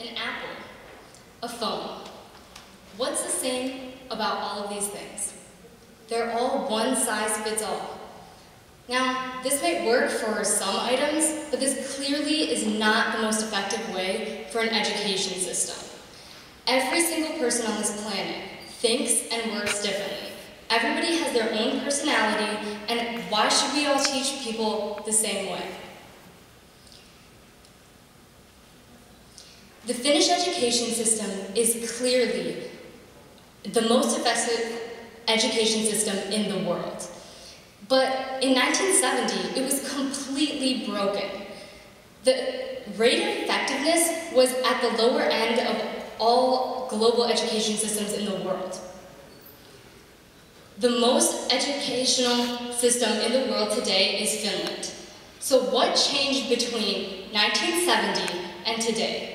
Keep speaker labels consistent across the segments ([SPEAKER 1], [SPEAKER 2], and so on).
[SPEAKER 1] an apple, a phone. What's the same about all of these things? They're all one size fits all. Now, this might work for some items, but this clearly is not the most effective way for an education system. Every single person on this planet thinks and works differently. Everybody has their own personality, and why should we all teach people the same way? The Finnish education system is clearly the most effective education system in the world. But in 1970, it was completely broken. The rate of effectiveness was at the lower end of all global education systems in the world. The most educational system in the world today is Finland. So what changed between 1970 and today?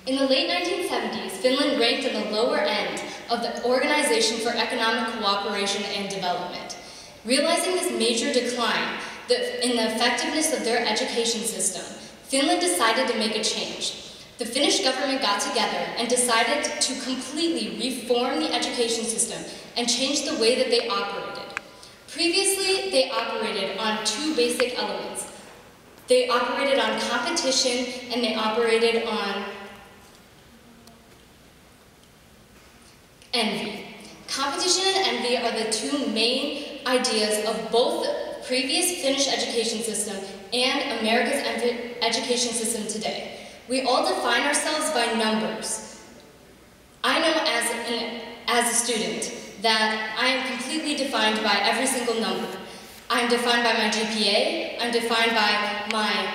[SPEAKER 1] In the late 1970s, Finland ranked in the lower end of the Organization for Economic Cooperation and Development. Realizing this major decline in the effectiveness of their education system, Finland decided to make a change. The Finnish government got together and decided to completely reform the education system and change the way that they operated. Previously, they operated on two basic elements. They operated on competition and they operated on envy. Competition and envy are the two main ideas of both the previous Finnish education system and America's education system today. We all define ourselves by numbers. I know as a student that I am completely defined by every single number. I'm defined by my GPA, I'm defined by my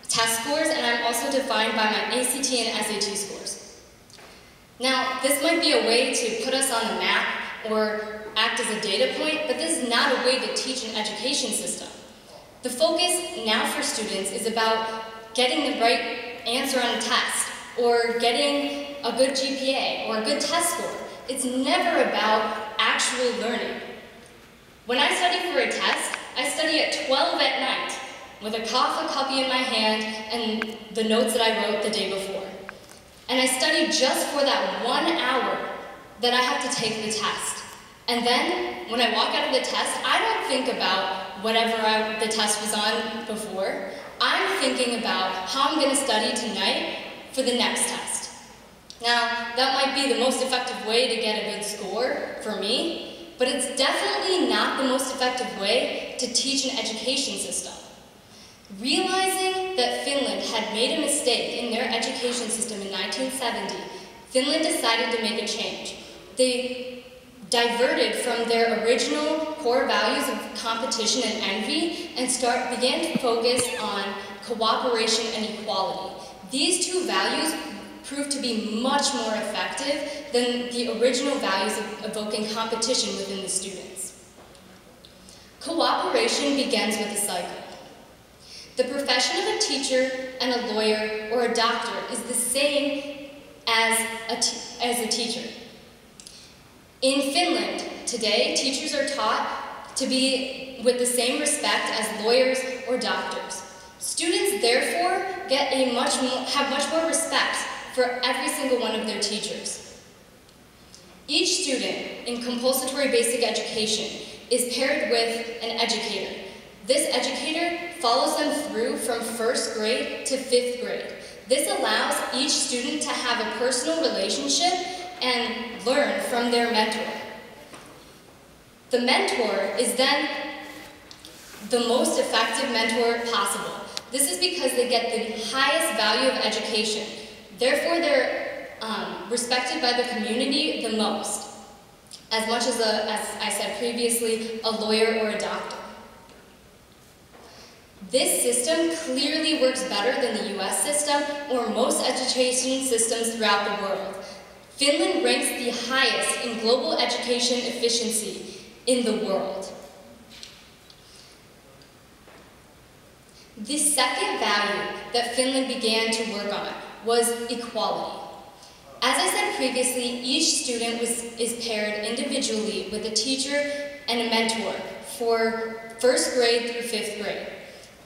[SPEAKER 1] test scores, and I'm also defined by my ACT and SAT scores. Now, this might be a way to put us on the map or act as a data point, but this is not a way to teach an education system. The focus now for students is about getting the right answer on a test, or getting a good GPA, or a good test score. It's never about actual learning. When I study for a test, I study at 12 at night, with a copy in my hand and the notes that I wrote the day before. And I study just for that 1 hour that I have to take the test. And then, when I walk out of the test, I don't think about whatever the test was on before. I'm thinking about how I'm going to study tonight for the next test. Now, that might be the most effective way to get a good score for me, but it's definitely not the most effective way to teach an education system. Realizing that Finland had made a mistake in their education system in 1970, Finland decided to make a change. They diverted from their original core values of competition and envy and began to focus on cooperation and equality. These two values proved to be much more effective than the original values of evoking competition within the students. Cooperation begins with a cycle. The profession of a teacher and a lawyer or a doctor is the same as a teacher. In Finland, today, teachers are taught to be with the same respect as lawyers or doctors. Students, therefore, have much more respect for every single one of their teachers. Each student in compulsory basic education is paired with an educator. This educator follows them through from 1st grade to 5th grade. This allows each student to have a personal relationship and learn from their mentor. The mentor is then the most effective mentor possible. This is because they get the highest value of education. Therefore, they're respected by the community the most, as much as I said previously, a lawyer or a doctor. This system clearly works better than the US system or most education systems throughout the world. Finland ranks the highest in global education efficiency in the world. The second value that Finland began to work on was equality. As I said previously, each student is paired individually with a teacher and a mentor for 1st grade through 5th grade.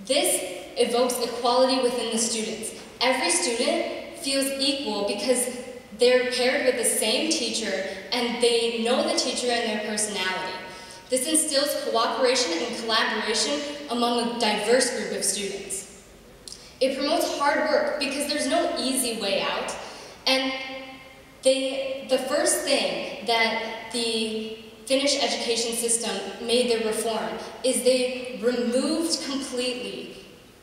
[SPEAKER 1] This evokes equality within the students. every student feels equal because they're paired with the same teacher and they know the teacher and their personality. This instills cooperation and collaboration among a diverse group of students. It promotes hard work because there's no easy way out, and the first thing that the Finnish education system made their reform is they removed completely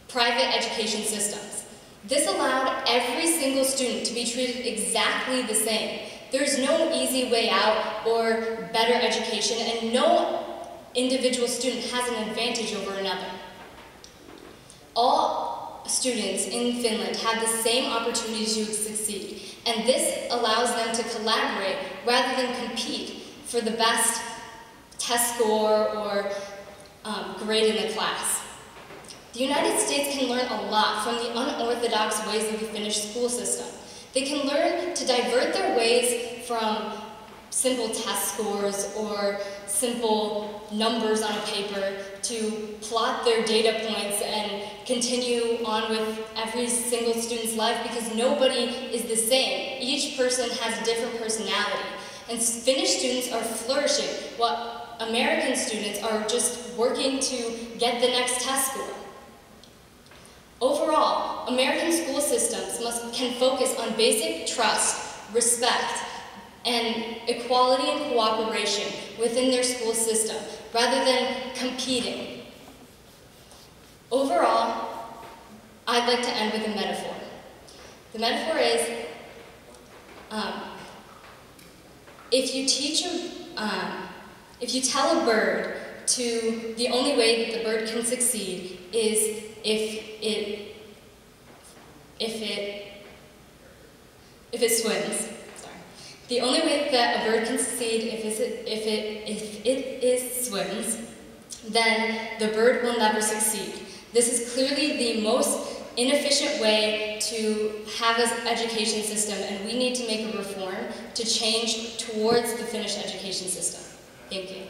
[SPEAKER 1] private education systems. This allowed every single student to be treated exactly the same. There's no easy way out or better education, and no individual student has an advantage over another. All students in Finland have the same opportunity to succeed, and this allows them to collaborate rather than compete for the best test score or grade in the class. The United States can learn a lot from the unorthodox ways of the Finnish school system. They can learn to divert their ways from simple test scores or simple numbers on a paper to plot their data points and continue on with every single student's life, because nobody is the same. Each person has a different personality. And Finnish students are flourishing, while American students are just working to get the next test score. Overall, American school systems can focus on basic trust, respect, and equality and cooperation within their school system, rather than competing. Overall, I'd like to end with a metaphor. The metaphor is, if you tell a bird the only way that the bird can succeed is if it swims. Sorry. The only way that a bird can succeed if it swims, then the bird will never succeed. This is clearly the most inefficient way to have an education system, and we need to make a reform to change towards the Finnish education system. Thank you.